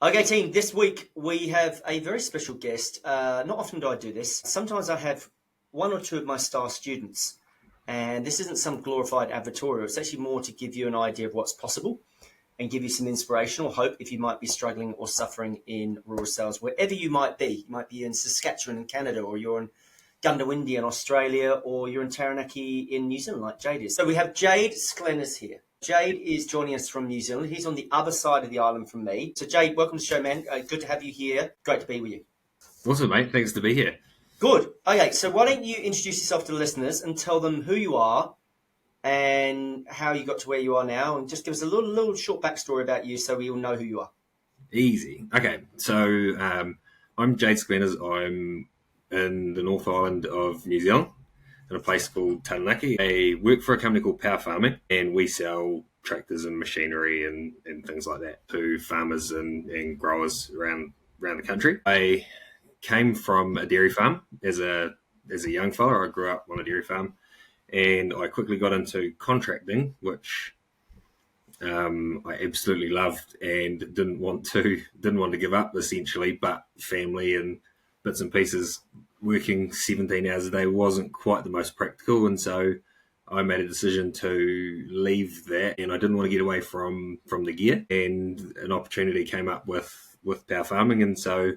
Okay, team, this week we have a very special guest. Not often do I do this. Sometimes I have one or two of my star students, and this isn't some glorified advertorial. It's actually more to give you an idea of what's possible and give you some inspiration or hope if you might be struggling or suffering in rural sales, wherever you might be. You might be in Saskatchewan in Canada, or you're in Gundawindi in Australia, or you're in Taranaki in New Zealand like Jade is. So we have Jade Sklenars here. Jade is joining us from New Zealand. He's on the other side of the island from me. So Jade, welcome to the show, man. Good to have you here. Great to be with you. Awesome, mate. Thanks to be here. Good. Okay, so why don't you introduce yourself to the listeners and tell them who you are and how you got to where you are now, and just give us a little short backstory about you so we all know who you are. Easy. Okay, so I'm Jade Sklenars. I'm in the North Island of New Zealand in a place called Taranaki. I work for a company called Power Farming, and we sell tractors and machinery and things like that to farmers and growers around the country. I came from a dairy farm as a young fella. I grew up on a dairy farm, and I quickly got into contracting, which I absolutely loved and didn't want to give up essentially, but family and bits and pieces, working 17 hours a day wasn't quite the most practical, and so I made a decision to leave that, and I didn't want to get away from the gear, and an opportunity came up with Power Farming, and so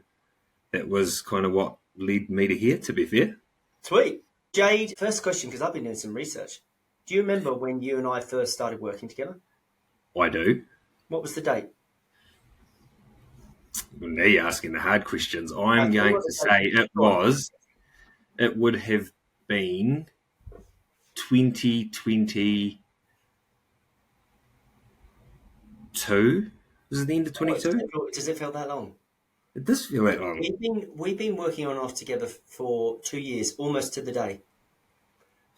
that was kind of what led me to here, to be fair. Sweet. Jade, first question, because I've been doing some research. Do you remember when you and I first started working together? I do. What was the date? Well, now you're asking the hard questions. I'm going to say it would have been 2022. Was it the end of 22? Does it feel that long? It does feel that long. We've been working on and off together for 2 years, almost to the day.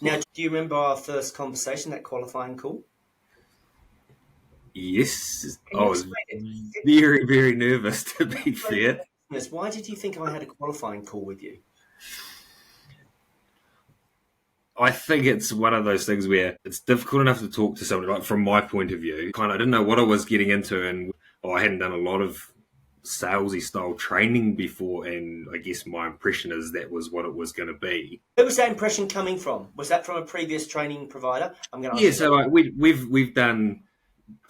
Now, do you remember our first conversation, that qualifying call? Yes. I was very, very nervous, to be fair. Why did you think I had a qualifying call with you? I think it's one of those things where it's difficult enough to talk to somebody, like from my point of view. I didn't know what I was getting into, and I hadn't done a lot of salesy style training before, and I guess my impression is that was what it was going to be. Where was that impression coming from? Was that from a previous training provider?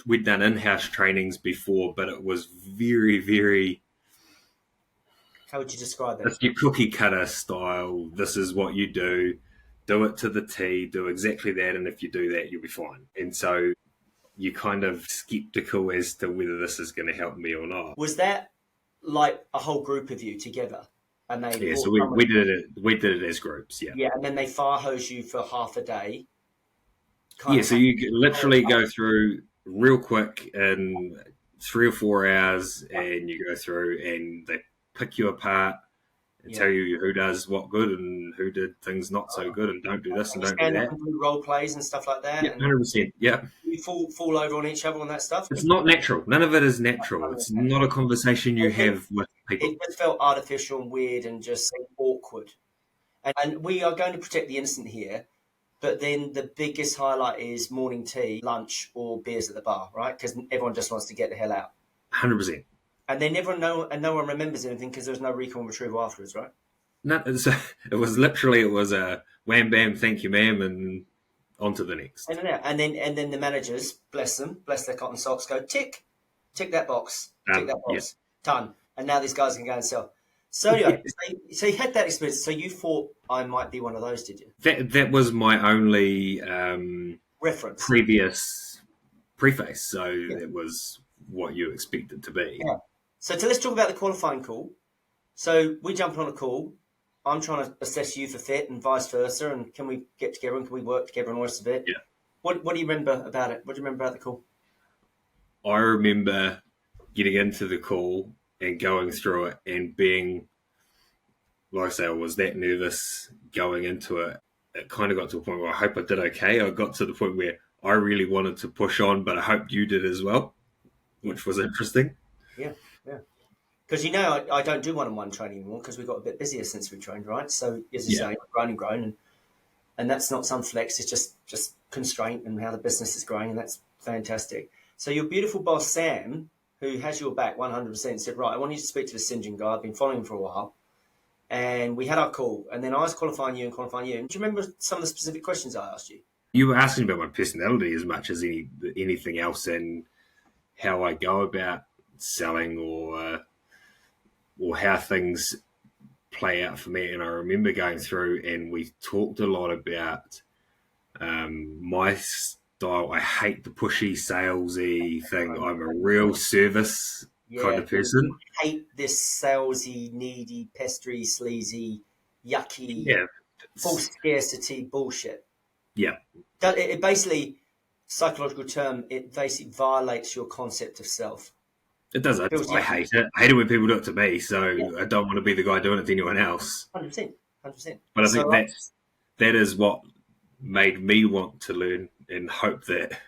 We've done in-house trainings before, but it was very, very. How would you describe it? It's your cookie cutter style. This is what you do. Do it to the T. Do exactly that, and if you do that, you'll be fine. And so you're kind of skeptical as to whether this is going to help me or not. Was that like a whole group of you together? And they so we did it as groups, yeah. Yeah, and then they fire hose you for half a day. So you literally go through real quick in 3 or 4 hours, and you go through and they pick you apart and tell you who does what good and who did things not so good and don't do this and don't do that. And do role plays and stuff like that. Yeah, 100%. Yeah. You fall over on each other on that stuff. It's not natural. None of it is natural. It's not a conversation you have with people. It just felt artificial and weird and just awkward. And we are going to protect the innocent here, but then the biggest highlight is morning tea, lunch, or beers at the bar, right? Because everyone just wants to get the hell out. 100%. And they never know, and no one remembers anything because there's no recall and retrieval afterwards, right? No, it was a wham bam, thank you, ma'am, and on to the next. And then the managers, bless them, bless their cotton socks, go tick that box, done. And now these guys can go and sell. So anyway, so you had that experience. So you thought I might be one of those, did you? That was my only reference, previous preface. So it was what you expected to be. Yeah. So let's talk about the qualifying call. So we jump on a call. I'm trying to assess you for fit and vice versa. And can we get together and can we work together and all the rest of it? Yeah. What do you remember about it? What do you remember about the call? I remember getting into the call and going through it and being, like I say, I was that nervous going into it. It kind of got to a point where I hope I did okay. I got to the point where I really wanted to push on, but I hoped you did as well, which was interesting. Yeah. Because I don't do one-on-one training anymore because we got a bit busier since we trained, right? So as you say, we've grown, and that's not some flex. It's just constraint and how the business is growing, and that's fantastic. So your beautiful boss Sam who has your back 100%, said, right, I want you to speak to the St. John guy. I've been following him for a while. And we had our call. And then I was qualifying you. Do you remember some of the specific questions I asked you? You were asking about my personality as much as anything else, and how I go about selling, or how things play out for me. And I remember going through, and we talked a lot about my style. I hate the pushy, salesy thing. I'm a real service kind of person. I hate this salesy, needy, pestery, sleazy, yucky, false scarcity bullshit. Yeah. It basically, psychological term, it basically violates your concept of self. It does. I hate it. I hate it when people do it to me, so I don't want to be the guy doing it to anyone else. 100%. But I think that is what made me want to learn and hope that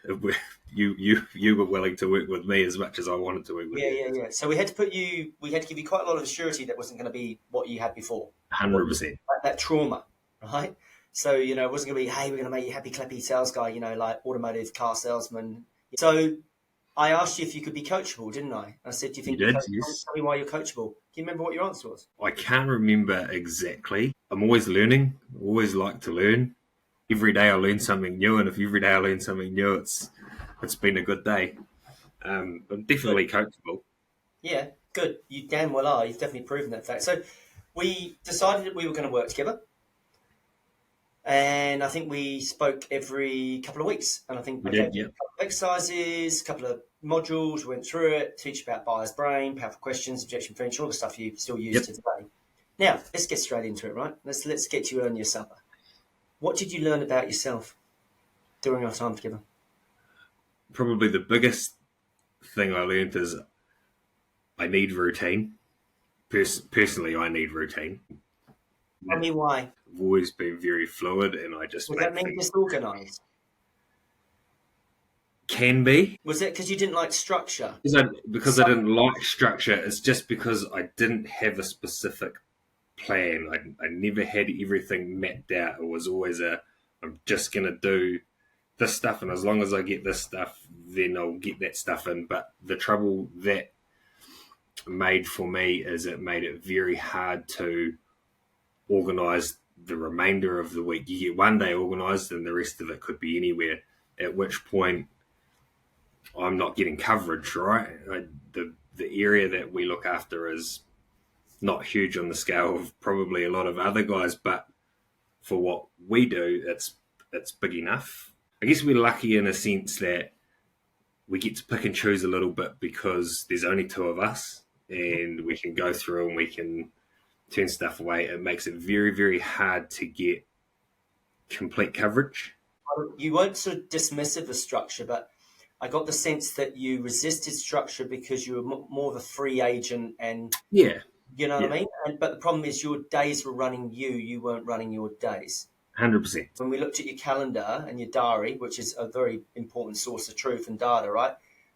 you were willing to work with me as much as I wanted to work with you. Yeah. So we had to give you quite a lot of surety that wasn't going to be what you had before. 100%. That trauma, right? So, it wasn't going to be, hey, we're going to make you happy, clappy sales guy, like automotive car salesman. So I asked you if you could be coachable, didn't I? I said, do you think you did? Yes. Tell me why you're coachable. Do you remember what your answer was? I can't remember exactly. I'm always learning. I always like to learn. Every day I learn something new, and if every day I learn something new, it's been a good day. I'm definitely coachable. Yeah, good. You damn well are. You've definitely proven that fact. So we decided that we were going to work together. And I think we spoke every couple of weeks. And I think we did, a couple of exercises, a couple of modules, went through it, teach about buyer's brain, powerful questions, objection prevention, all the stuff you still use to today. Now, let's get straight into it, right? Let's get you earn your supper. What did you learn about yourself during our time together? Probably the biggest thing I learned is I need routine. Personally, I need routine. Tell me why. I've always been very fluid, and I just Does that mean disorganised? Can be. Was it because you didn't like structure? Because I didn't like structure. It's just because I didn't have a specific plan. I never had everything mapped out. It was always I'm just going to do this stuff, and as long as I get this stuff, then I'll get that stuff in. But the trouble that made for me is it made it very hard to organise the remainder of the week. You get one day organised, and the rest of it could be anywhere, at which point I'm not getting coverage, right? The area that we look after is not huge on the scale of probably a lot of other guys, but for what we do, it's big enough. I guess we're lucky in a sense that we get to pick and choose a little bit because there's only two of us, and we can go through and we can turn stuff away. It makes it very, very hard to get complete coverage. You weren't sort of dismissive of structure, but I got the sense that you resisted structure because you were more of a free agent, and you know what I mean? But the problem is your days were running you weren't running your days. 100%. When we looked at your calendar and your diary, which is a very important source of truth and data, right?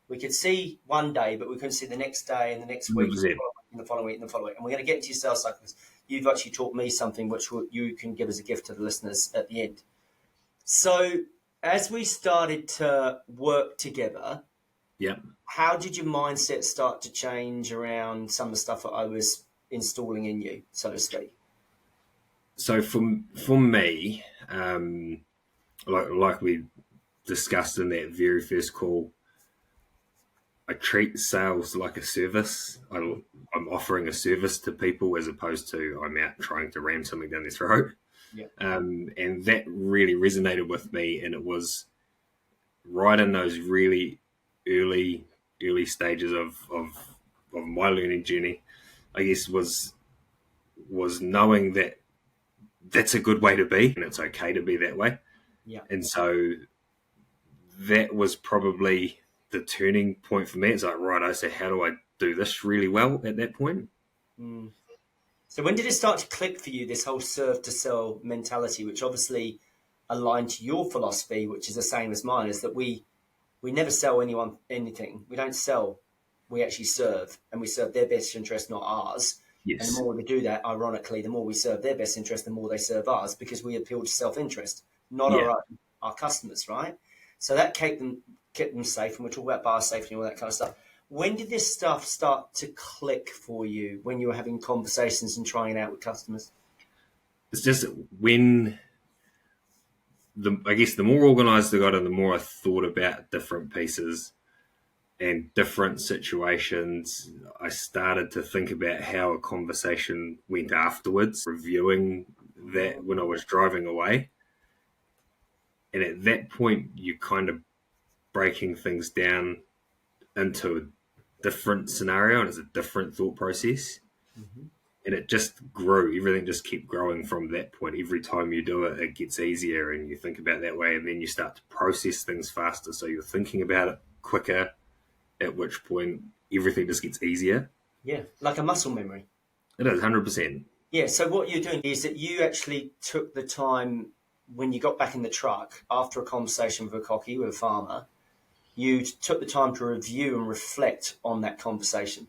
We could see one day, but we couldn't see the next day and the next week, and the following week, and the following week. And we're going to get into your sales cycles. You've actually taught me something which you can give as a gift to the listeners at the end. So as we started to work together, how did your mindset start to change around some of the stuff that I was installing in you, so to speak? So for me, like we discussed in that very first call, I treat sales like a service. I'm offering a service to people as opposed to I'm out trying to ram something down their throat. Yeah. And that really resonated with me, and it was right in those really early stages of my learning journey, I guess, was knowing that that's a good way to be, and it's okay to be that way. Yeah. And so that was probably the turning point for me. It's like, right, I say, how do I do this really well at that point? Mm. So when did it start to click for you, this whole serve to sell mentality, which obviously aligned to your philosophy, which is the same as mine, is that we never sell anyone anything. We don't sell. We actually serve, and we serve their best interest, not ours. Yes. And the more we do that, ironically, the more we serve their best interest, the more they serve ours, because we appeal to self-interest, not our customers, right? So that kept them safe, and we're talking about buyer safety and all that kind of stuff. When did this stuff start to click for you when you were having conversations and trying it out with customers? It's just when I guess the more organized I got and the more I thought about different pieces and different situations, I started to think about how a conversation went afterwards, reviewing that when I was driving away. And at that point, you're kind of breaking things down into a different scenario and it's a different thought process. Mm-hmm. And it just grew. Everything just kept growing from that point. Every time you do it, it gets easier and you think about it that way. And then you start to process things faster. So you're thinking about it quicker, at which point everything just gets easier. Yeah, like a muscle memory. It is, 100%. Yeah, so what you're doing is that you actually took the time when you got back in the truck after a conversation with a cocky, with a farmer, you took the time to review and reflect on that conversation.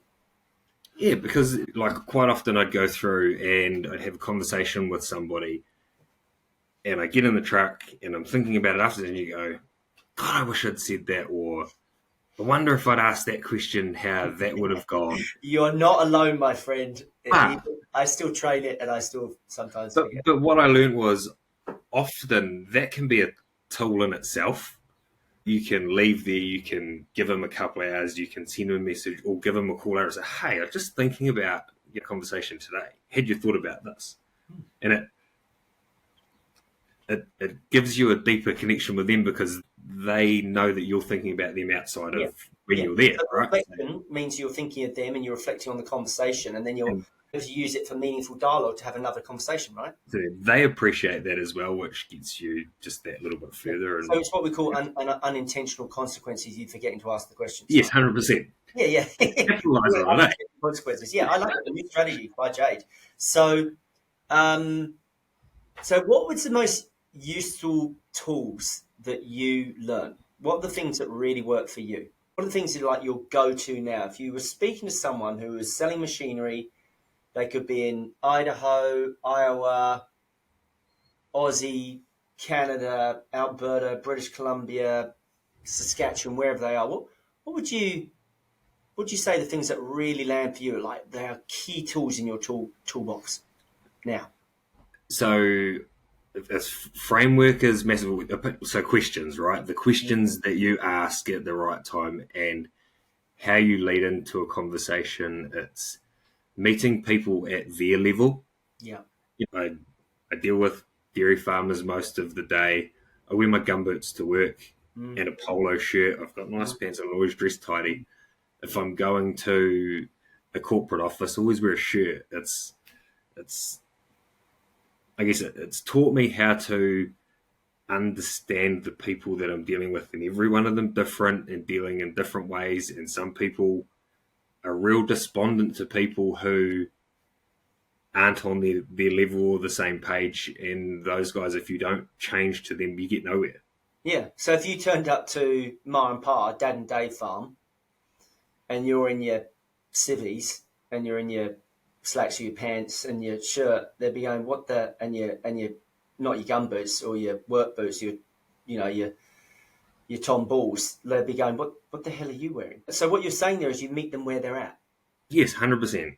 Yeah, because like quite often I'd go through and I'd have a conversation with somebody and I get in the truck and I'm thinking about it after and you go, God, I wish I'd said that, or I wonder if I'd asked that question, how that would have gone. You're not alone, my friend. I still train it and I still sometimes forget. But what I learned was often that can be a tool in itself. You can leave there, you can give them a couple of hours, you can send them a message or give them a call out and say, hey, I'm just thinking about your conversation today. Had you thought about this? And it gives you a deeper connection with them because they know that you're thinking about them outside of when you're there, so right? Reflection means you're thinking of them and you're reflecting on the conversation and then you're able to use it for meaningful dialogue to have another conversation, right? So they appreciate that as well, which gets you just that little bit further. So it's what we call unintentional consequences, you forgetting to ask the questions. Yes, 100%. Yeah. Capitalize on it. Consequences. Yeah, I like it. The new strategy by Jade. So, so what was the most useful tools that you learned? What are the things that really work for you? What are the things that are like your go-to now? If you were speaking to someone who was selling machinery, they could be in Idaho, Iowa, Aussie, Canada, Alberta, British Columbia, Saskatchewan, wherever they are. What would you say the things that really land for you? Like they are key tools in your toolbox now. So this framework is massive. So questions, right? The questions that you ask at the right time and how you lead into a conversation. It's meeting people at their level. Yeah. I deal with dairy farmers most of the day. I wear my gumboots to work and a polo shirt. I've got nice pants. I'm always dressed tidy. If I'm going to a corporate office, I always wear a shirt. I guess it's taught me how to understand the people that I'm dealing with, and every one of them different and dealing in different ways. And some people are real despondent to people who aren't on their level or the same page. And those guys, if you don't change to them, you get nowhere. Yeah. So if you turned up to Ma and Pa, Dad and Dave farm, and you're in your civvies and you're in your slacks or your pants and your shirt, they'd be going, what the, and your not your gum boots or your work boots, your Tom Balls, they'd be going, what the hell are you wearing? So what you're saying there is you meet them where they're at. Yes, 100%.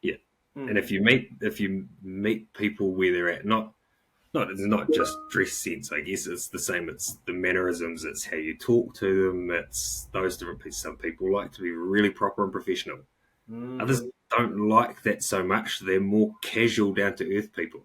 Yeah. And if you meet people where they're at, it's not just dress sense, I guess it's the same. It's the mannerisms, it's how you talk to them, it's those different pieces. Some people like to be really proper and professional. Others don't like that so much. They're more casual, down to earth people.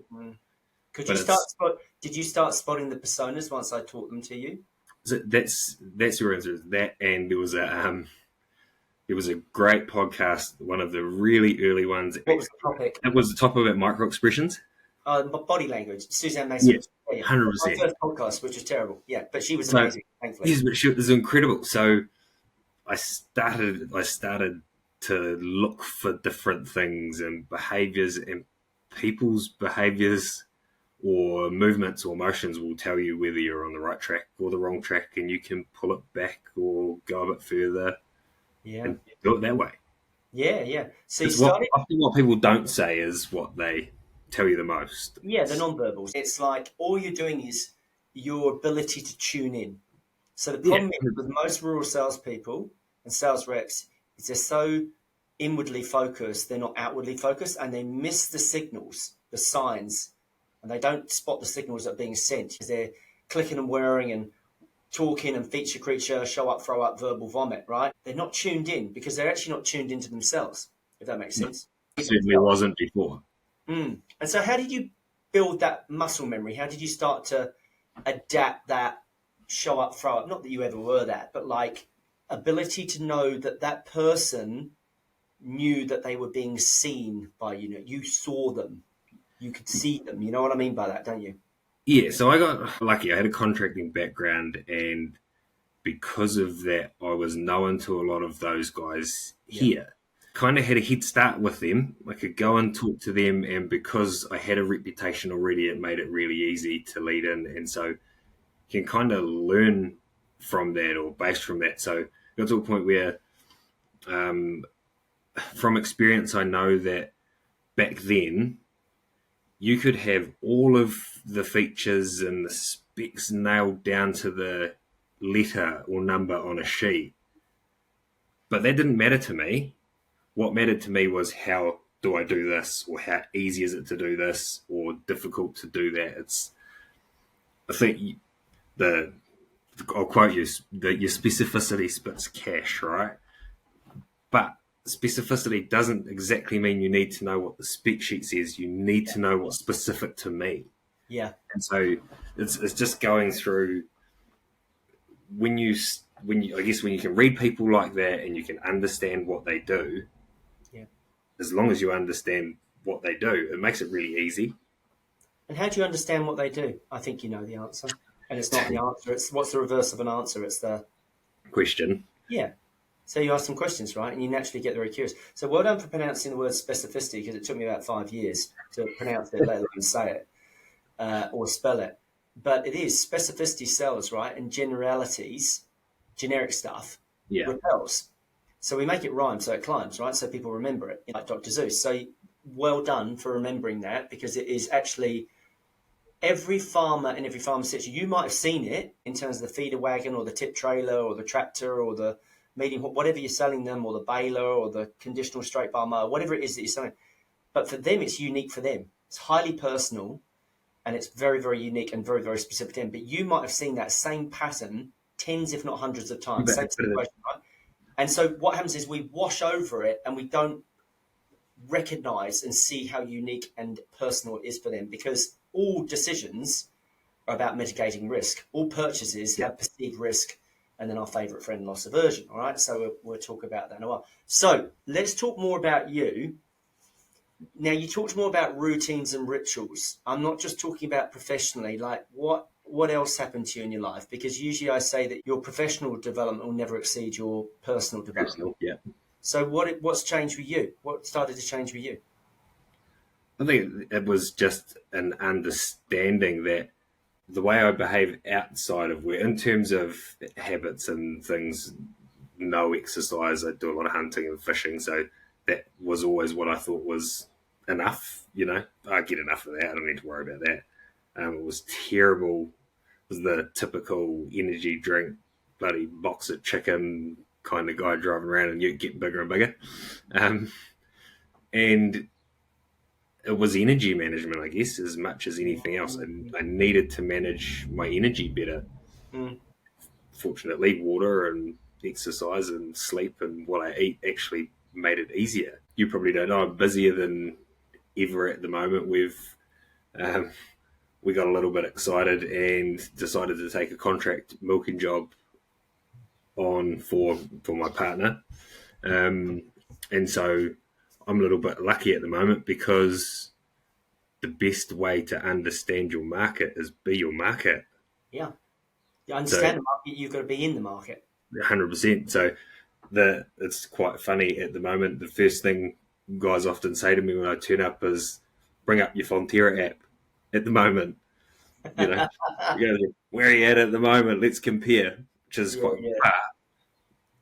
Did you start spotting the personas once I taught them to you? So that's your answer. That, and there was a great podcast, one of the really early ones. What was the topic? It was the topic about micro expressions. Body language. Suzanne Mason. Yeah, 100%. My first podcast, which was terrible. Yeah, but she was amazing. Thankfully. Yes, but she was incredible. So I started to look for different things and behaviors, and people's behaviors or movements or motions will tell you whether you're on the right track or the wrong track, and you can pull it back or go a bit further. Yeah. And do it that way. Yeah. So often what people don't say is what they tell you the most. Yeah, the non-verbals. It's like all you're doing is your ability to tune in. So the problem is with most rural salespeople, and sales reps is they're so inwardly focused, they're not outwardly focused, and they miss the signals, the signs, and they don't spot the signals that are being sent because they're clicking and whirring and talking and feature creature, show up, throw up, verbal vomit, right? They're not tuned in because they're actually not tuned into themselves, if that makes sense. Certainly wasn't before. And so how did you build that muscle memory? How did you start to adapt that show up, throw up? Not that you ever were that, but like ability to know that that person knew that they were being seen by you. You saw them. You could see them. You know what I mean by that, don't you? Yeah, so I got lucky. I had a contracting background, and because of that, I was known to a lot of those guys here. Kind of had a head start with them. I could go and talk to them, and because I had a reputation already, it made it really easy to lead in. And so you can kind of learn from that or based from that. So I got to a point where, from experience, I know that back then, you could have all of the features and the specs nailed down to the letter or number on a sheet. But that didn't matter to me. What mattered to me was how do I do this, or how easy is it to do this, or difficult to do that. I think I'll quote you, your specificity spits cash, right? But specificity doesn't exactly mean you need to know what the spec sheet says. You need to know what's specific to me. Yeah. And so it's just going through when you I guess when you can read people like that and you can understand what they do. Yeah. As long as you understand what they do, it makes it really easy. And how do you understand what they do? I think you know the answer. And it's not the answer. It's what's the reverse of an answer? It's the question. Yeah. So you ask some questions, right? And you naturally get very curious. So well done for pronouncing the word specificity, because it took me about 5 years to pronounce it, let alone say it or spell it. But it is. Specificity sells, right? And generalities, generic stuff, repels. So we make it rhyme so it climbs, right? So people remember it, like Dr. Zeus. So well done for remembering that, because it is actually every farmer and every pharmacist, you might have seen it in terms of the feeder wagon or the tip trailer or the tractor or the medium, whatever you're selling them, or the baler or the conditional straight bar mower, whatever it is that you're selling. But for them, it's unique for them. It's highly personal and it's very, very unique and very, very specific to them. But you might have seen that same pattern tens, if not hundreds of times. Same situation, right? And so what happens is we wash over it and we don't recognize and see how unique and personal it is for them, because all decisions are about mitigating risk. All purchases have perceived risk, and then our favourite friend, loss aversion. All right, so we'll talk about that in a while. So let's talk more about you. Now, you talked more about routines and rituals. I'm not just talking about professionally. Like, what else happened to you in your life? Because usually I say that your professional development will never exceed your personal development. Yeah. So what's changed with you? What started to change with you? I think it was just an understanding that the way I behave outside of work, in terms of habits and things, no exercise, I do a lot of hunting and fishing, so that was always what I thought was enough. I get enough of that. I don't need to worry about that. It was terrible. It was the typical energy drink, bloody box of chicken kind of guy driving around, and you get bigger and bigger. And it was energy management, I guess, as much as anything else. And I needed to manage my energy better. Fortunately, water and exercise and sleep and what I eat actually made it easier. You probably don't know, I'm busier than ever at the moment. We got a little bit excited and decided to take a contract milking job on for my partner. And so I'm a little bit lucky at the moment, because the best way to understand your market is be your market. Yeah. You understand the market, you've got to be in the market. 100%. So it's quite funny at the moment. The first thing guys often say to me when I turn up is, bring up your Fonterra app at the moment. Where are you at the moment? Let's compare, which is quite. But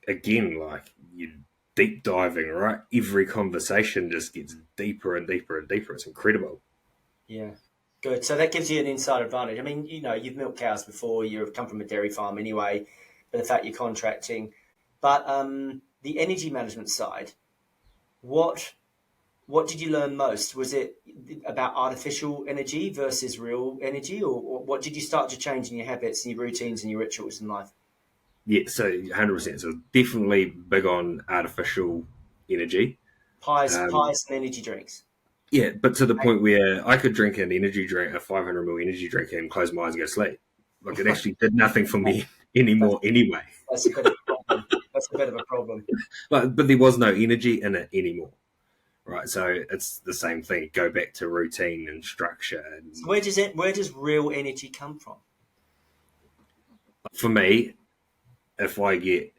again, like, you deep diving, right? Every conversation just gets deeper and deeper and deeper. It's incredible. Yeah, good. So that gives you an inside advantage. I mean, you've milked cows before. You've come from a dairy farm anyway. But the fact you're contracting, But the energy management side, what did you learn most? Was it about artificial energy versus real energy, or what did you start to change in your habits and your routines and your rituals in life? Yeah, so 100%. So definitely big on artificial energy. Um, Pies, and energy drinks. yeah, but to the point where I could drink an energy drink, a 500 ml energy drink, and close my eyes and go to sleep. Like it actually did nothing for me That's, anymore anyway. that's a bit of a problem. That's a bit of a problem. But there was no energy in it anymore. Right, so it's the same thing. Go back to routine and structure. So And where does real energy come from? for me, if I get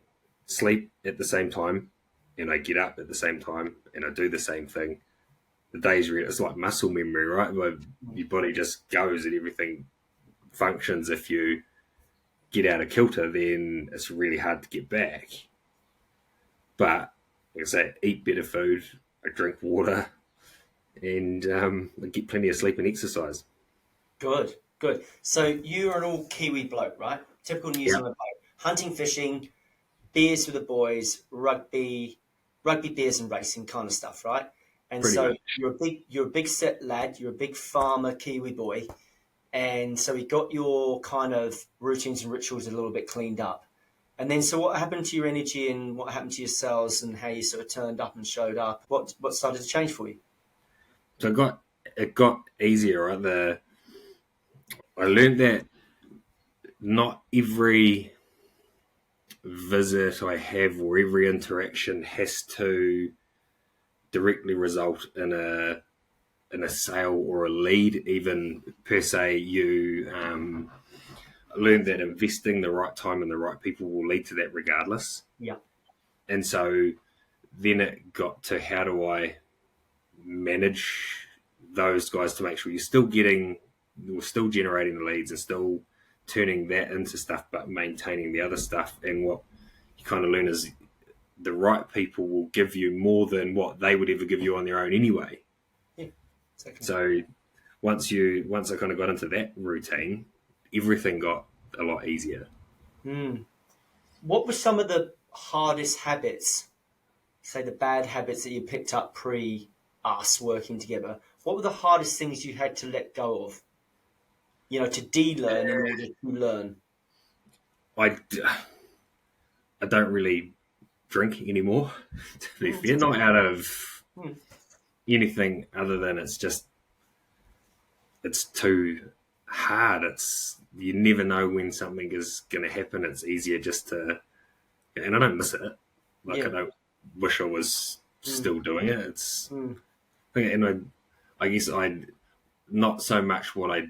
sleep at the same time and I get up at the same time and I do the same thing, the day's real. It's like muscle memory, right? Where your body just goes and everything functions. If you get out of kilter, then it's really hard to get back. But like I say, eat better food, I drink water, and I get plenty of sleep and exercise. Good, good. So you're an all Kiwi bloke, right? Typical New Yeah, Zealand bloke. Hunting, fishing, beers with the boys, rugby, beers and racing kind of stuff, right? And pretty so much. you're a big set lad, you're a big farmer Kiwi boy, and so we got your kind of routines and rituals a little bit cleaned up. And then, so what happened to your energy and what happened to your cells and how you sort of turned up and showed up? What started to change for you? So it got easier, right? I learned that not every visit I have or every interaction has to directly result in a sale or a lead. Even per se, you learn that investing the right time and the right people will lead to that regardless. Yeah. And so then it got to how do I manage those guys to make sure we're still generating the leads and still turning that into stuff, but maintaining the other stuff. And what you kind of learn is the right people will give you more than what they would ever give you on their own anyway. Yeah, exactly. So once I kind of got into that routine, everything got a lot easier. Hmm. What were some of the hardest habits, say the bad habits that you picked up pre us working together? What were the hardest things you had to let go of? To de-learn in order to learn. I I don't really drink anymore. To be fair, Interesting. not out of Hmm. anything other than it's too hard. It's you never know when something is going to happen. It's easier just to, and I don't miss it. Like I Yeah. don't wish I was Hmm. still doing it. It's Hmm. and I guess I not so much what I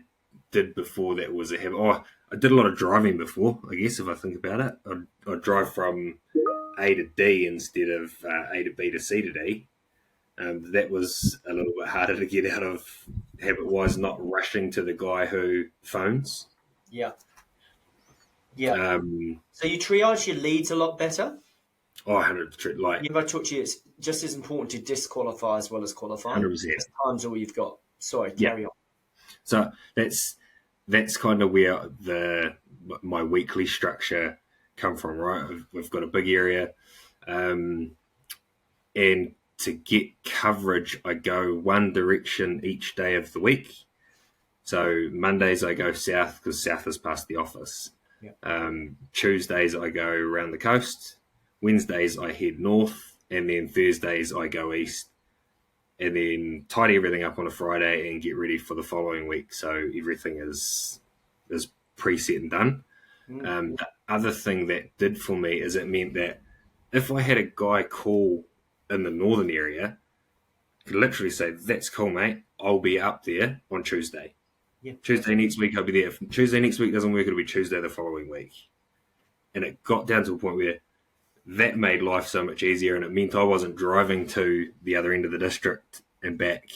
did before that was a habit. Oh, I did a lot of driving before. I guess if I think about it, I'd drive from A to D instead of A to B to C to D. That was a little bit harder to get out of habit wise, not rushing to the guy who phones. Yeah. Yeah. Um, So you triage your leads a lot better. 100 like Yeah, I taught you it's just as important to disqualify as well as qualify. 100%. Because time's all you've got. Sorry, Yeah. carry on. So that's kind of where the my weekly structure come from, right? We've got a big area, um, and to get coverage, I go one direction each day of the week. So Mondays I go south because south is past the office. Yeah. Tuesdays I go around the coast. Wednesdays I head north, and then Thursdays I go east, and then tidy everything up on a Friday and get ready for the following week. So everything is preset and done. Mm. The other thing that did for me is it meant that if I had a guy call in the northern area, I could literally say, "That's cool, mate. I'll be up there on Tuesday. Yeah. Tuesday next week I'll be there. If Tuesday next week doesn't work, it'll be Tuesday the following week." And it got down to a point where that made life so much easier, and it meant I wasn't driving to the other end of the district and back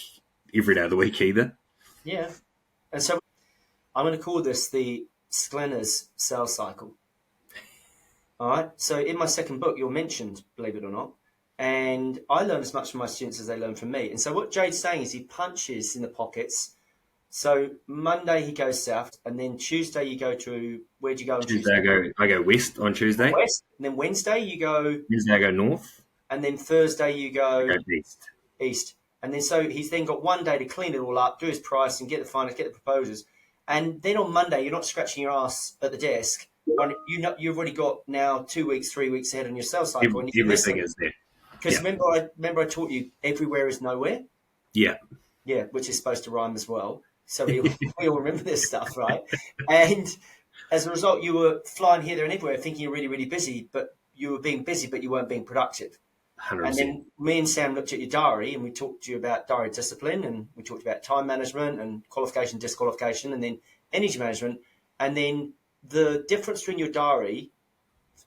every day of the week either. Yeah. And so I'm going to call this the Sklenars sales cycle. All right. So in my second book, you're mentioned, believe it or not. And I learn as much from my students as they learn from me. And so what Jade's saying is he punches in the pockets So Monday he goes south, and then Tuesday you go to, where'd you go on Tuesday Tuesday? I go west on Tuesday. West. And then Wednesday you go, Wednesday I go north. and then Thursday you I go go east. east. And then so he's then got one day to clean it all up, do his price, and get the finance, get the proposals. And then on Monday you're not scratching your ass at the desk. You've already got now 2 weeks, 3 weeks ahead on your sales cycle, and you can Everything listen. is there. Because Yeah. remember I taught you everywhere is nowhere. Yeah. Yeah, which is supposed to rhyme as well. So we all remember this stuff, right? And as a result, you were flying here, there, and everywhere, thinking you're really, really busy, but you were being busy, but you weren't being productive. 100%. And then me and Sam looked at your diary, and we talked to you about diary discipline, and we talked about time management and qualification, disqualification, and then energy management. And then the difference between your diary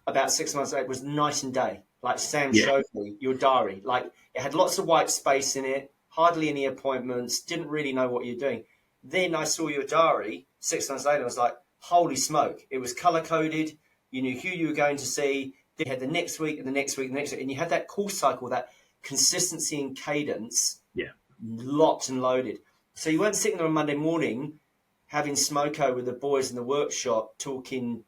about 6 months later was night and day. Like Sam showed me your diary. Like it had lots of white space in it, hardly any appointments, didn't really know what you're doing. Then I saw your diary 6 months later. I was like, holy smoke. It was color coded. You knew who you were going to see. Then you had the next week and the next week and the next week. And you had that call cycle, that consistency and cadence. Yeah. Locked and loaded. So you weren't sitting there on Monday morning having smoko with the boys in the workshop, talking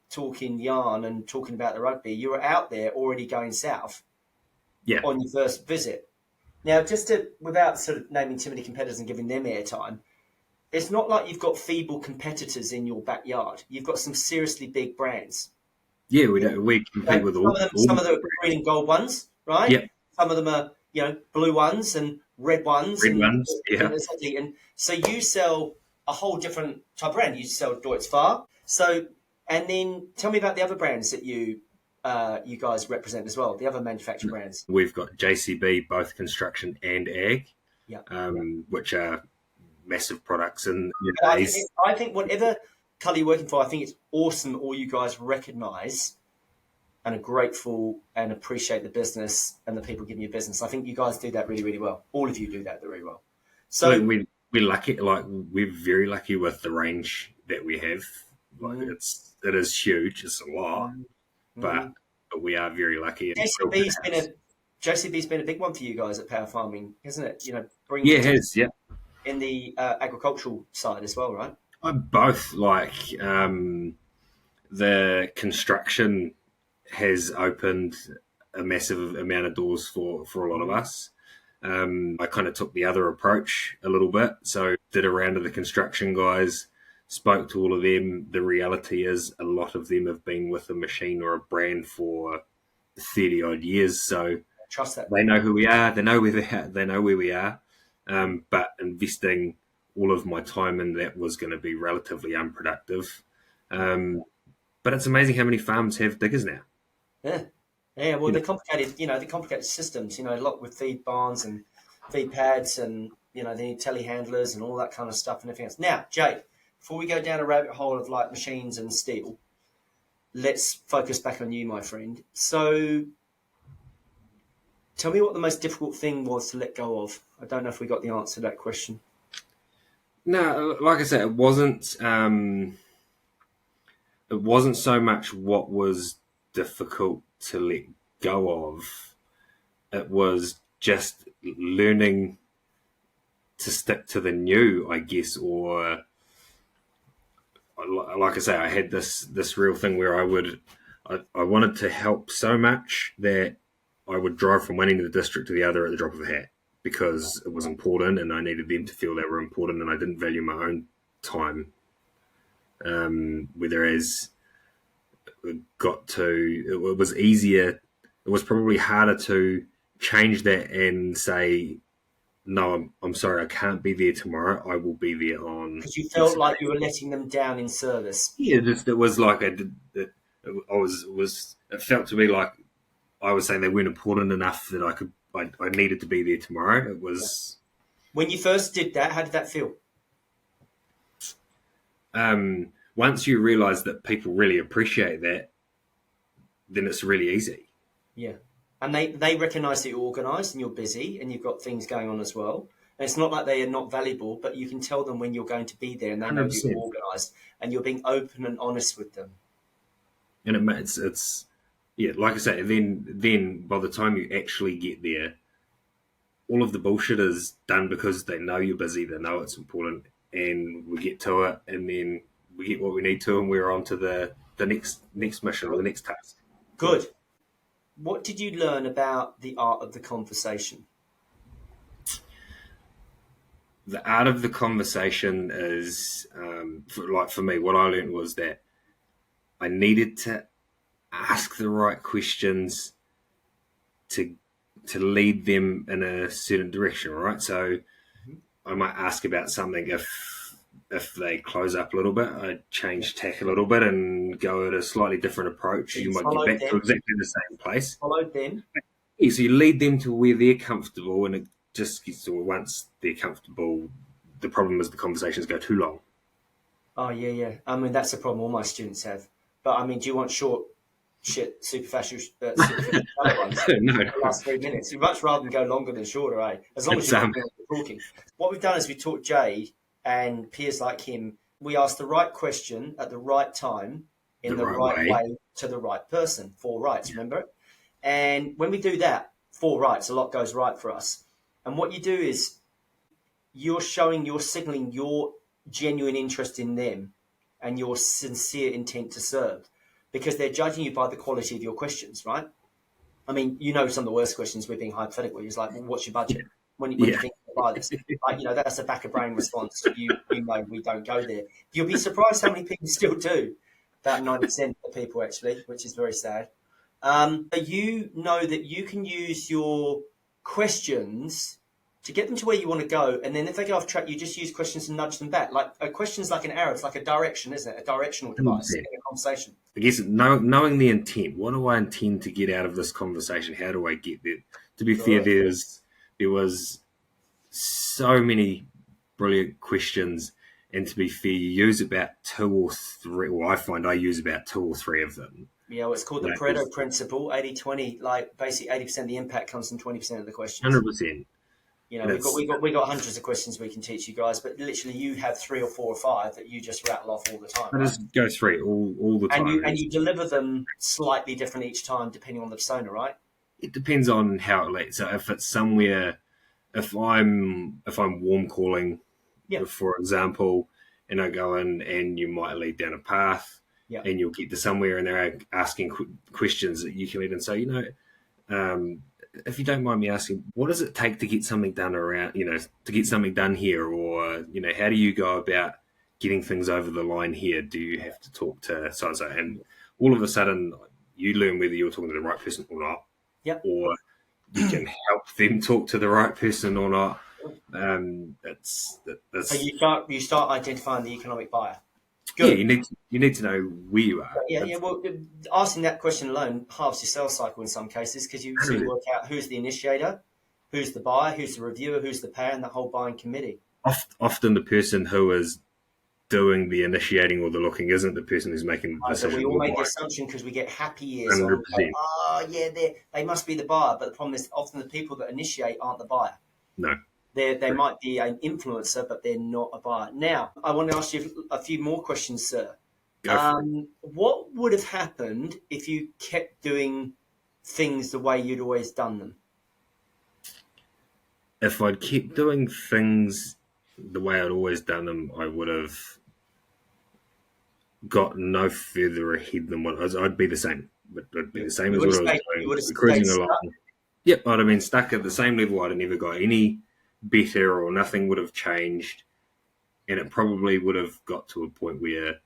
yarn and talking about the rugby. You were out there already going south on your first visit. Now, without sort of naming too many competitors and giving them airtime, it's not like you've got feeble competitors in your backyard. You've got some seriously big brands. Yeah, we compete with all. Some of them are green and gold ones, right? Yeah. Some of them are, blue ones and red ones. Yeah. And so you sell a whole different type of brand. You sell Deutz Fahr. So, and then tell me about the other brands that you guys represent as well, the other manufacturing brands. We've got JCB, both construction and ag, which are massive products. And I think whatever colour you're working for, I think it's awesome that all you guys recognise and are grateful and appreciate the business and the people giving you business. I think you guys do that really, really well. All of you do that very well. So we're lucky. Like we're very lucky with the range that we have. Like it is huge. It's a lot, but we are very lucky. JCB's been a big one for you guys at Power Farming, hasn't it? It has. Yeah. In the agricultural side as well, right? Both. Like the construction has opened a massive amount of doors for a lot of us. I kind of took the other approach a little bit. So did a round of the construction guys, spoke to all of them. The reality is a lot of them have been with a machine or a brand for 30 odd years. So trust that. They know who we are. They know where we are. But investing all of my time in that was going to be relatively unproductive. But it's amazing how many farms have diggers now. Yeah. Well, the complicated systems. A lot with feed barns and feed pads, and they need telehandlers and all that kind of stuff and everything else. Now, Jade, before we go down a rabbit hole of like machines and steel, let's focus back on you, my friend. So, tell me what the most difficult thing was to let go of. I don't know if we got the answer to that question. No, like I said, it wasn't so much what was difficult to let go of. It was just learning to stick to the new, I guess, or like I say, I had this real thing where I wanted to help so much that I would drive from one end of the district to the other at the drop of a hat because it was important and I needed them to feel they were important, and I didn't value my own time. Whereas it was easier, it was probably harder to change that and say, no, I'm sorry, I can't be there tomorrow. I will be there on. Because you felt like you were letting them down in service. Yeah, it was like it felt to me like I was saying they weren't important enough that I needed to be there tomorrow. It was. When you first did that, how did that feel? Once you realise that people really appreciate that, then it's really easy. Yeah. And they recognise that you're organised and you're busy and you've got things going on as well. And it's not like they are not valuable, but you can tell them when you're going to be there and they know 100%. you're organised and you're being open and honest with them. And it's like I say, then by the time you actually get there, all of the bullshit is done because they know you're busy, they know it's important, and we get to it, and then we get what we need to, and we're on to the next mission or the next task. Good. What did you learn about the art of the conversation? The art of the conversation is, for me, what I learned was that I needed to ask the right questions to lead them in a certain direction, right? So I might ask about something if they close up a little bit, I change tack a little bit and go at a slightly different approach. You might get back to exactly the same place. Followed them. Yeah, so you lead them to where they're comfortable, and it just gets to once they're comfortable, the problem is the conversations go too long. Oh, yeah. I mean, that's the problem all my students have. But, I mean, do you want short, superficial ones? No. The last 3 minutes. You'd much rather them go longer than shorter, eh? As long as you're talking. What we've done is we taught Jade and peers like him, we ask the right question at the right time in the right way to the right person. 4 rights, remember? And when we do that, 4 rights, a lot goes right for us. And what you do is you're signaling your genuine interest in them and your sincere intent to serve, because they're judging you by the quality of your questions, right? I mean, some of the worst questions, we're being hypothetical. It's like, well, what's your budget? When you think you buy this? Like, that's a back of brain response. You know we don't go there. You'll be surprised how many people still do. About 90% of people, actually, which is very sad. But you know that you can use your questions to get them to where you want to go, and then if they go off track, you just use questions to nudge them back. Like a question's like an arrow; it's like a direction, isn't it? A directional device in a conversation. I guess knowing the intent. What do I intend to get out of this conversation? How do I get there? To be fair, there was so many brilliant questions, and to be fair, you use about 2 or 3. Well, I find I use about 2 or 3 of them. Yeah, well, it's called the Pareto principle, 80-20. Like basically, 80% of the impact comes from 20% of the questions. 100%. We got hundreds of questions we can teach you guys, but literally you have 3 or 4 or 5 that you just rattle off all the time. I just go through all the time, and you deliver them slightly different each time depending on the persona, right? It depends on how it leads. So if it's somewhere, if I'm warm calling, for example, and I go in and you might lead down a path, and you'll get to somewhere and they're asking questions that you can lead and say, if you don't mind me asking, what does it take to get something done to get something done here? Or, how do you go about getting things over the line here? Do you have to talk to so-and-so? And all of a sudden, you learn whether you're talking to the right person or not. Yep. Or you can help them talk to the right person or not. So you start identifying the economic buyer. Good. Yeah, you need to know where you are. Yeah. Well, asking that question alone halves your sales cycle in some cases, because you work out who's the initiator, who's the buyer, who's the reviewer, who's the payer, and the whole buying committee. Often the person who is doing the initiating or the looking isn't the person who's making the decision. So we all make the assumption because we get happy ears. 100%. They must be the buyer. But the problem is often the people that initiate aren't the buyer. No. They might be an influencer, but they're not a buyer. Now, I want to ask you a few more questions, sir. What would have happened if you kept doing things the way you'd always done them? If I'd kept doing things the way I'd always done them, I would have got no further ahead than what I'd be the same. But I'd be the same as what I was doing. Cruising along. Yep, I'd have been stuck at the same level. I'd have never got any better, or nothing would have changed, and it probably would have got to a point where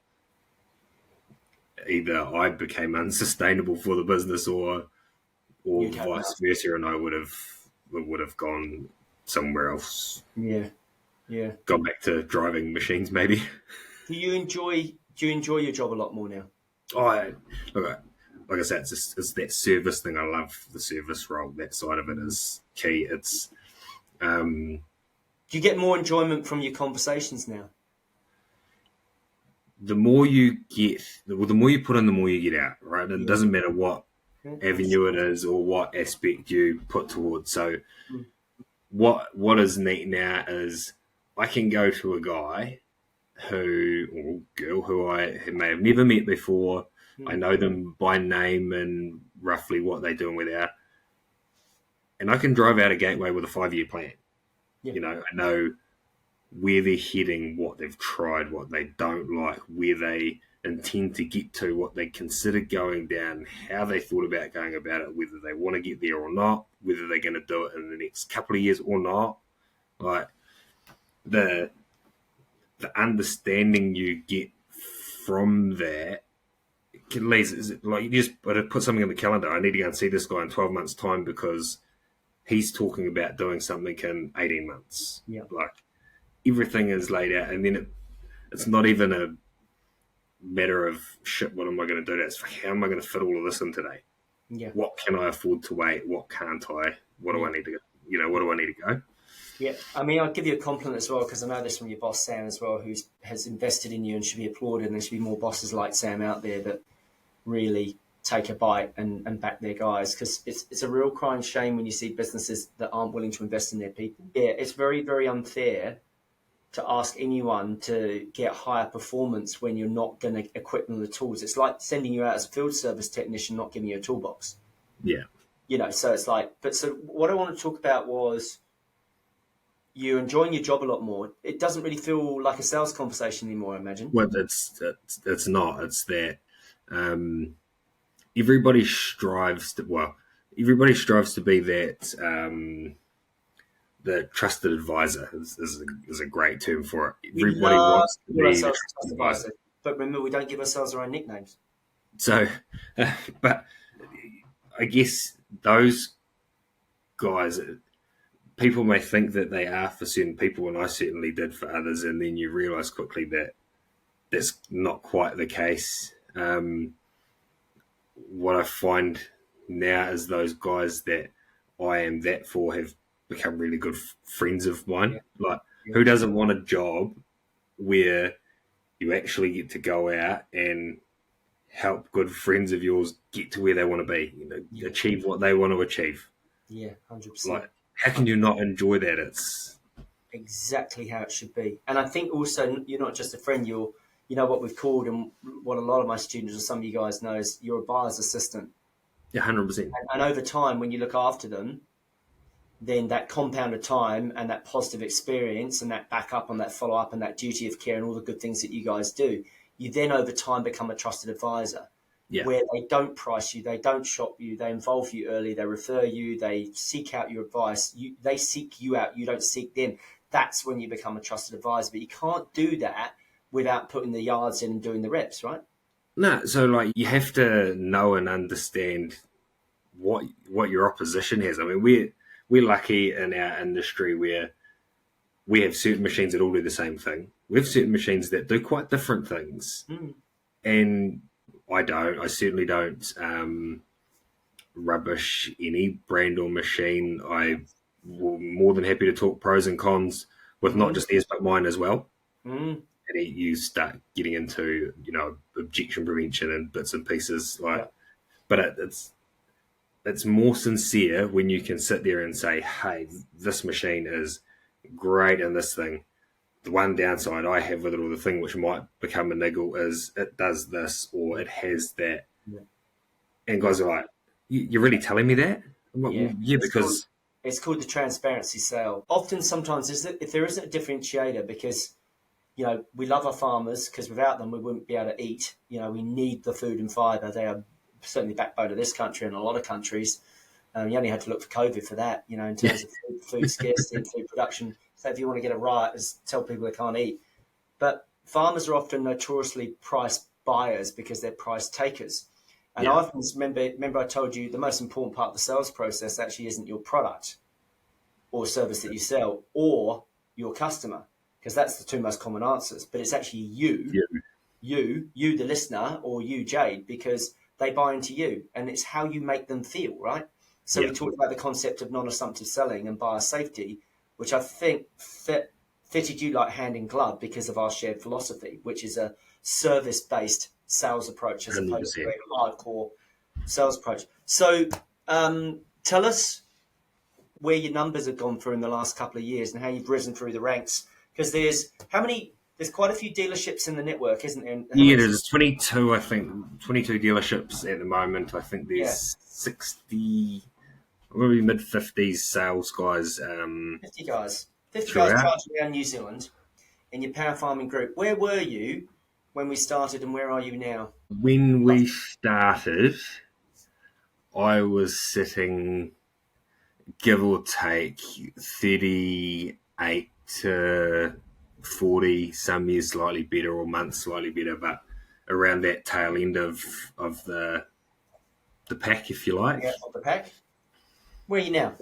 either I became unsustainable for the business or vice versa, and I would have gone somewhere else. Yeah. Gone back to driving machines, maybe. Do you enjoy your job a lot more now? Like I said, it's that service thing. I love the service role. That side of it is key. It's do you get more enjoyment from your conversations now? The more you get, the more you put in, the more you get out, right? It doesn't matter what avenue it is or what aspect you put towards. So what is neat now is I can go to a guy or girl who I may have never met before. I know them by name and roughly what they're doing without. And I can drive out a gateway with a 5-year plan. I know where they're heading, what they've tried, what they don't like, where they intend to get to, what they consider going down, how they thought about going about it, whether they want to get there or not, whether they're going to do it in the next couple of years or not. Like the understanding you get from that can lead, like, you just put something in the calendar. I need to go and see this guy in 12 months' time because he's talking about doing something in 18 months. Yeah. Like, everything is laid out, and then it's not even a matter of, shit, what am I going to do? It's how am I going to fit all of this in today? Yeah. What can I afford to wait? What can't I? What do I need to go? What do I need to go? Yeah, I mean, I'll give you a compliment as well, because I know this from your boss, Sam, as well, has invested in you and should be applauded, and there should be more bosses like Sam out there that really take a bite and back their guys, because it's a real crying shame when you see businesses that aren't willing to invest in their people. Yeah, it's very, very unfair to ask anyone to get higher performance when you're not going to equip them with the tools. It's like sending you out as a field service technician, not giving you a toolbox. Yeah. So it's like, so what I want to talk about was you're enjoying your job a lot more. It doesn't really feel like a sales conversation anymore, I imagine. Well, it's not. It's that everybody strives to be that the trusted advisor is a great term for it. Everybody wants to be the trusted advisor. But remember, we don't give ourselves our own nicknames. So, but I guess those guys, people may think that they are for certain people, and I certainly did for others, and then you realise quickly that that's not quite the case. What I find now is those guys that I am that for have become really good friends of mine. Yeah. Who doesn't want a job where you actually get to go out and help good friends of yours get to where they want to be, achieve what they want to achieve? Yeah, 100%. How can you not enjoy that? It's exactly how it should be. And I think also you're not just a friend, you're what we've called, and what a lot of my students or some of you guys know, is you're a buyer's assistant. Yeah, 100%. And over time, when you look after them, then that compounded time and that positive experience and that backup and that follow-up and that duty of care and all the good things that you guys do, you then over time become a trusted advisor. Yeah. Where they don't price you, they don't shop you, they involve you early, they refer you, they seek out your advice, they seek you out, you don't seek them. That's when you become a trusted advisor. But you can't do that without putting the yards in and doing the reps, right? No, so you have to know and understand what your opposition has. I mean, we're lucky in our industry where we have certain machines that all do the same thing. We have certain machines that do quite different things. And I certainly don't rubbish any brand or machine. I'm more than happy to talk pros and cons with not just theirs, but mine as well. And you start getting into, objection prevention and bits and pieces. But it's more sincere when you can sit there and say, hey, this machine is great in this thing. The one downside I have with it, or the thing which might become a niggle, is it does this or it has that. Yeah. And guys are like, you're really telling me that? Because it's called the transparency sale. Often, sometimes, if there isn't a differentiator, because we love our farmers, because without them we wouldn't be able to eat. We need the food and fibre. They are certainly the backbone of this country and a lot of countries. You only had to look for COVID for that, in terms of food scarcity and food production. So if you want to get it right, is tell people they can't eat. But farmers are often notoriously price buyers because they're price takers. And I often remember I told you the most important part of the sales process actually isn't your product or service that you sell or your customer, because that's the two most common answers. But it's actually you, the listener, or you, Jade, because they buy into you, and it's how you make them feel, right? So we talked about the concept of non-assumptive selling and buyer safety, which I think fitted you like hand in glove because of our shared philosophy, which is a service-based sales approach as opposed to a hardcore sales approach. So tell us where your numbers have gone through in the last couple of years and how you've risen through the ranks. Because there's quite a few dealerships in the network, isn't there? There's 22, I think, 22 dealerships at the moment. I think there's 60... Maybe mid-50s sales guys. 50 guys charging around New Zealand. in your power farming group. Where were you when we started, and where are you now? When we started, I was sitting, give or take, 38 to 40, some years slightly better or months slightly better, but around that tail end of the pack, if you like. Yeah, of the pack. Where are you now?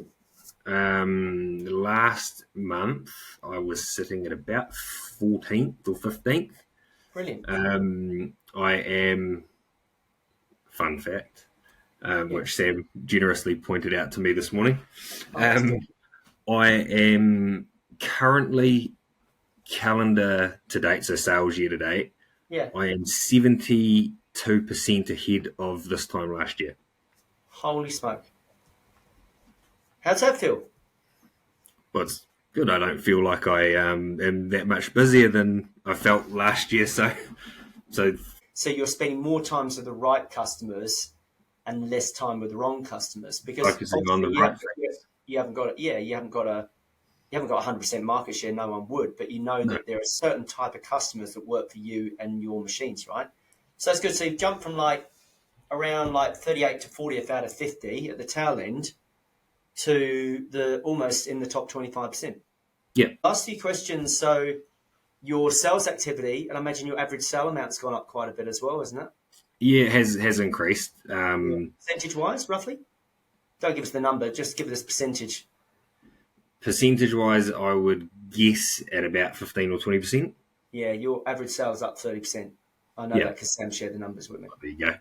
Last month, I was sitting at about 14th or 15th. Brilliant. I am, fun fact, which Sam generously pointed out to me this morning. I am currently calendar to date, so sales year to date. Yeah. I am 72% ahead of this time last year. Holy smoke. How's that feel? Well, it's good. I don't feel like I am that much busier than I felt last year. So you're spending more time with the right customers and less time with the wrong customers because focusing on the right thing. You haven't got you haven't got 100% market share. No one would, but you know that there are certain type of customers that work for you and your machines, right? So that's good. So you've jumped from around 38 to 40th out of 50 at the tail end to the almost in the top 25%. Yeah. Last few questions. So your sales activity, and I imagine your average sale amount's gone up quite a bit as well, isn't it? Yeah, it has increased. Percentage-wise, roughly? Don't give us the number, just give us percentage. Percentage-wise, I would guess at about 15 or 20%. Yeah, your average sales up 30%. I know that because Sam shared the numbers with me. There you go.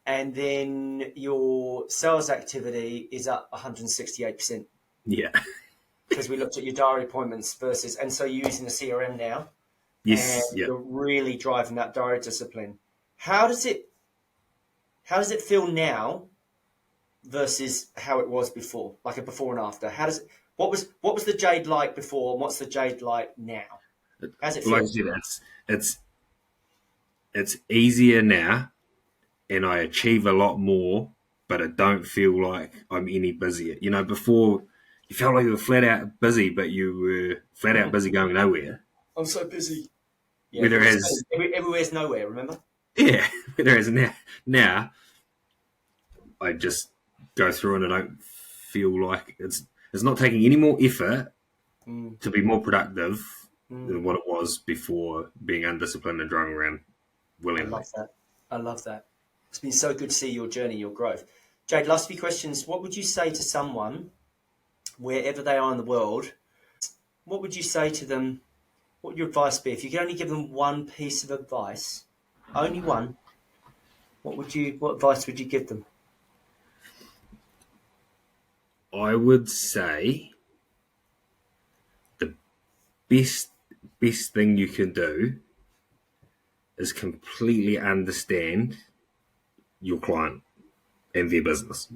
And then your sales activity is up 168%. Yeah. Because we looked at your diary appointments versus, and so you're using the CRM now. Yes. And you're really driving that diary discipline. How does it feel now versus how it was before, like a before and after? What was the Jade like before, and what's the Jade like now? How's it feel? Like I said, it's easier now, and I achieve a lot more, but I don't feel like I'm any busier. You know, before you felt like you were flat out busy, but you were flat out busy going nowhere. I'm so busy. Yeah, whereas everywhere's nowhere, remember? Yeah, whereas now I just go through and I don't feel like it's not taking any more effort to be more productive than what it was before being undisciplined and driving around willingly. I love that. It's been so good to see your journey, your growth. Jade, last few questions. What would you say to someone, wherever they are in the world, what would you say to them? What would your advice be? If you could only give them one piece of advice, only one, what advice would you give them? I would say the best thing you can do is completely understand your client and their business.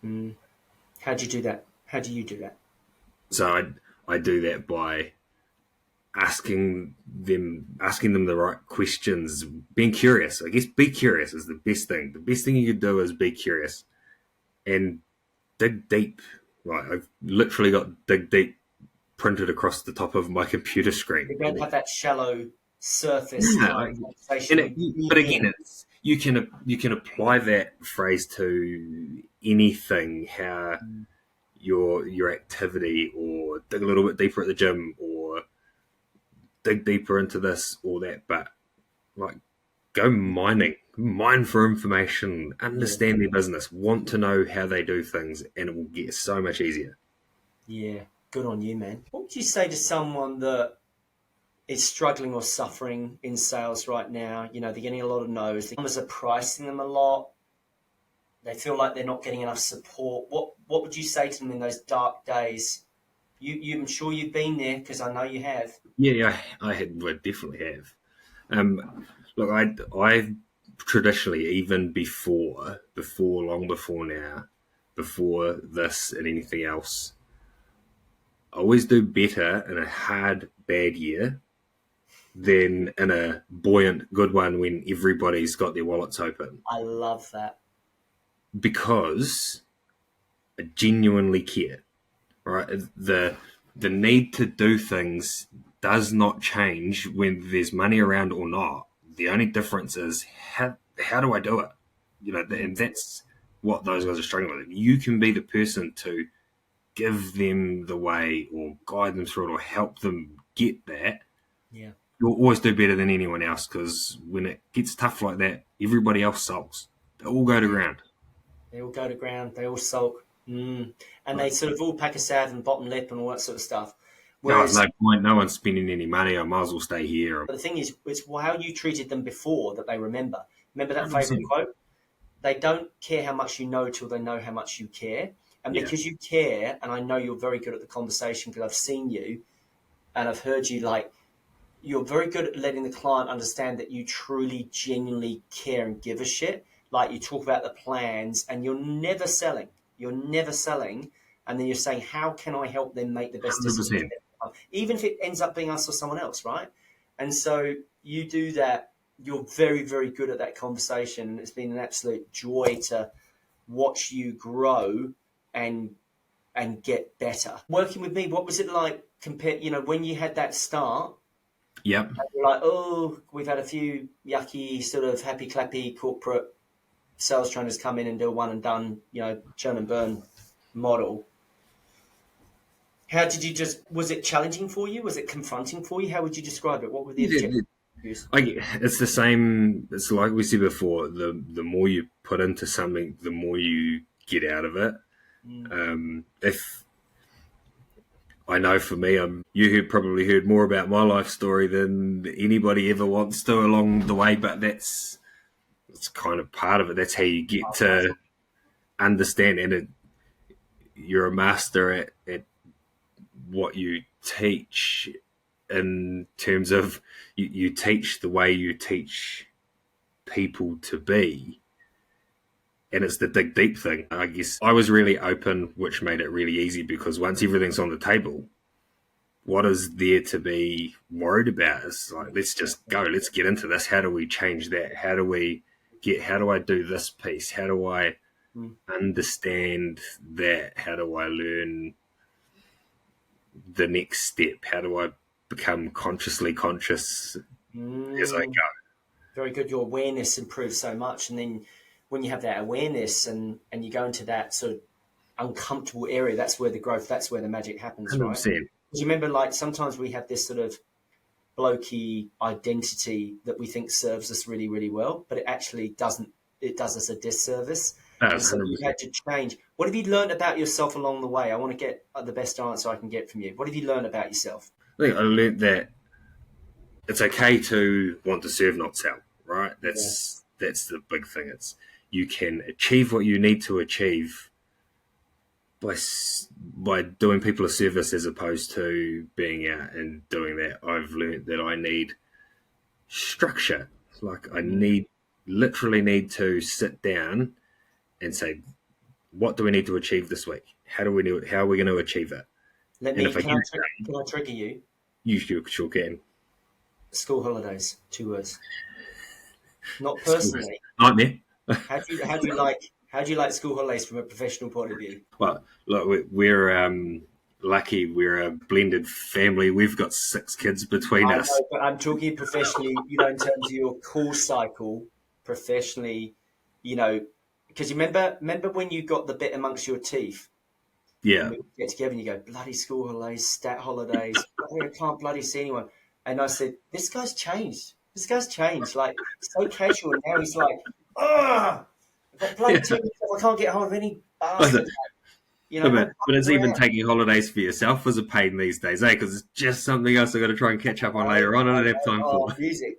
How do you do that? How do you do that? So I do that by asking them the right questions, being curious. I guess be curious is the best thing. The best thing you could do is be curious and dig deep. Like I've literally got dig deep printed across the top of my computer screen. You don't have that shallow surface conversation. But again, you can apply that phrase to anything. How your activity, or dig a little bit deeper at the gym, or dig deeper into this or that. But like, go mine for information, understand their business, want to know how they do things, and it will get so much easier. Yeah, good on you, man. What would you say to someone that is struggling or suffering in sales right now? You know, they're getting a lot of no's. The customers are pricing them a lot. They feel like they're not getting enough support. What would you say to them in those dark days? I'm sure you've been there because I know you have. Yeah, I definitely have. Look, I traditionally, even before long before now, before this and anything else, I always do better in a hard, bad year than in a buoyant, good one when everybody's got their wallets open. I love that. Because I genuinely care, right? the need to do things does not change when there's money around or not. The only difference is how do I do it? And that's what those guys are struggling with. You can be the person to give them the way or guide them through it or help them get that. Yeah. You'll always do better than anyone else, because when it gets tough like that, everybody else sulks. They all go to ground. They all go to ground. They all sulk. And they sort of all pack a salve and bottom lip and all that sort of stuff. Whereas, no point. No one's spending any money. I might as well stay here. But the thing is, it's how you treated them before that they remember. Remember that 100%. favourite quote? They don't care how much you know till they know how much you care. And Yeah. because you care, and I know you're very good at the conversation because I've seen you and I've heard you, like, you're very good at letting the client understand that you truly, genuinely care and give a shit. Like, you talk about the plans and you're never selling. You're never selling. And then you're saying, how can I help them make the best decision? 100%. Even if it ends up being us or someone else, right? And so you do that. You're very, very good at that conversation. And it's been an absolute joy to watch you grow and get better. Working with me, what was it like compared, when you had that start? Yep. You're like, oh, we've had a few yucky sort of happy clappy corporate sales trainers come in and do a one and done, churn and burn model. How did you was it challenging for you? Was it confronting for you? How would you describe it? What were the objectives? It's the same. It's like we said before. The more you put into something, the more you get out of it. If I know for me, you probably heard more about my life story than anybody ever wants to along the way, but it's kind of part of it. That's how you get to understand, and you're a master at what you teach, in terms of you teach the way you teach people to be. And it's the dig deep thing. I guess I was really open, which made it really easy, because once everything's on the table, what is there to be worried about? It's like, let's just go. Let's get into this. How do we change that? How do I do this piece? How do I understand that? How do I learn the next step? How do I become consciously conscious as I go? Very good. Your awareness improves so much. And then when you have that awareness and you go into that sort of uncomfortable area, that's where the growth, that's where the magic happens, 100%. right? Because you remember, like, sometimes we have this sort of blokey identity that we think serves us really, really well, but it actually doesn't. It does us a disservice. So you had to change. What have you learned about yourself along the way? I want to get the best answer I can get from you. What have you learned about yourself? I think I learned that it's okay to want to serve, not sell, right? That's the big thing. It's, you can achieve what you need to achieve by doing people a service, as opposed to being out and doing that. I've learned that I need structure. Like, I literally need to sit down and say, what do we need to achieve this week? How are we going to achieve it? Can I trigger you? You sure can. School holidays, 2 words. Not personally. Nightmare. How do you like school holidays from a professional point of view? Well, look, we're lucky. We're a blended family. We've got 6 kids between us. I know, but I'm talking professionally, in terms of your call cycle, professionally, because you remember when you got the bit amongst your teeth? Yeah. We get together and you go, bloody school holidays, stat holidays, I can't bloody see anyone. And I said, this guy's changed. Like, so casual. And now he's like, I've got bloody teeth, I can't get hold of any bastard. But it's even taking holidays for yourself was a pain these days, because it's just something else I've got to try and catch up on later on. I don't have time for music,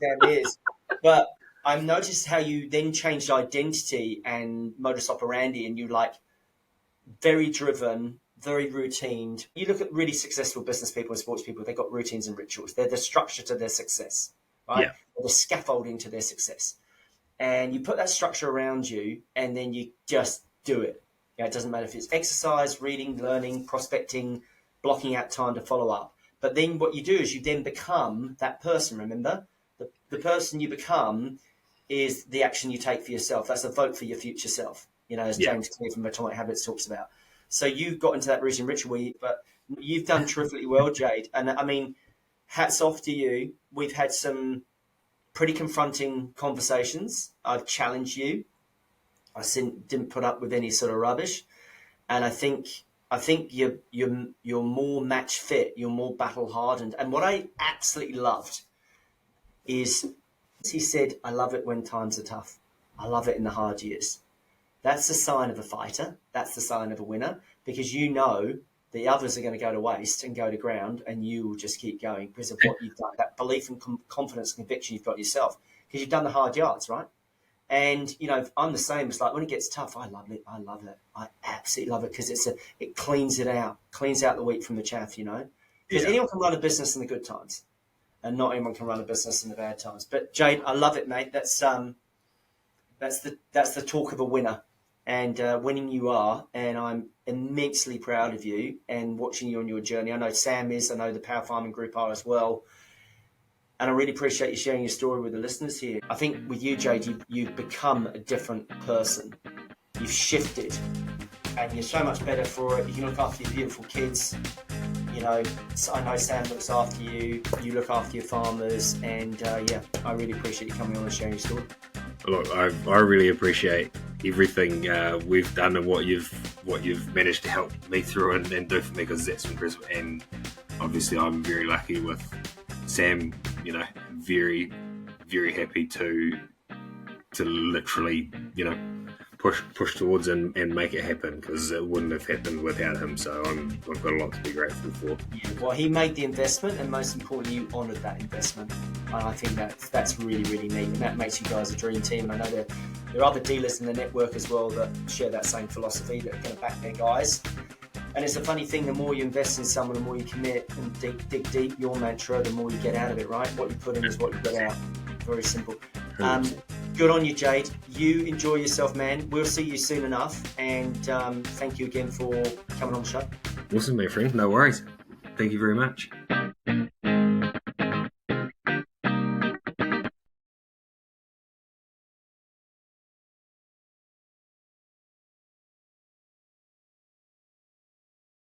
damn ears. But I've noticed how you then changed identity and modus operandi, and you like very driven, very routine. You look at really successful business people and sports people, they've got routines and rituals. They're the structure to their success, right? Yeah. They're the scaffolding to their success. And you put that structure around you, and then you just do it. It doesn't matter if it's exercise, reading, learning, prospecting, blocking out time to follow up. But then what you do is you then become that person, remember? The person you become is the action you take for yourself. That's a vote for your future self, as James Clear from Atomic Habits talks about. So you got into that routine ritual but You've done terrifically well, Jade. And I mean, hats off to you. We've had some pretty confronting conversations. I've challenged you. I didn't put up with any sort of rubbish. And I think you're more match fit. You're more battle hardened. And what I absolutely loved is he said, "I love it when times are tough. I love it in the hard years." That's the sign of a fighter. That's the sign of a winner, because you know the others are going to go to waste and go to ground, and you will just keep going because of what you've done, that belief and confidence and conviction you've got yourself, because you've done the hard yards, right? And, you know, I'm the same. It's like when it gets tough, I love it. I love it. I absolutely love it because it cleans it out, cleans out the wheat from the chaff, you know? Because anyone can run a business in the good times and not anyone can run a business in the bad times. But, Jade, I love it, mate. That's the talk of a winner. And winning you are, and I'm immensely proud of you and watching you on your journey. I know Sam is, I know the Power Farming Group are as well. And I really appreciate you sharing your story with the listeners here. I think with you, Jade, you've become a different person. You've shifted, and you're so much better for it. You can look after your beautiful kids. You know, I know Sam looks after you. You look after your farmers, and I really appreciate you coming on and sharing your story. Look, I really appreciate everything we've done and what you've managed to help me through and do for me, because that's impressive. And obviously, I'm very lucky with Sam. You know, very, very happy to literally, you know, push towards and make it happen, because it wouldn't have happened without him. So I've got a lot to be grateful for. Yeah, well, he made the investment, and most importantly, you honoured that investment. And I think that's really, really neat, and that makes you guys a dream team. And I know there are other dealers in the network as well that share that same philosophy, that are going to back their guys. And it's a funny thing, the more you invest in someone, the more you commit and dig deep, your mantra, the more you get out of it, right? What you put in is what you get out. Very simple. Good on you, Jade. You enjoy yourself, man. We'll see you soon enough. And thank you again for coming on the show. Awesome, my friend. No worries. Thank you very much.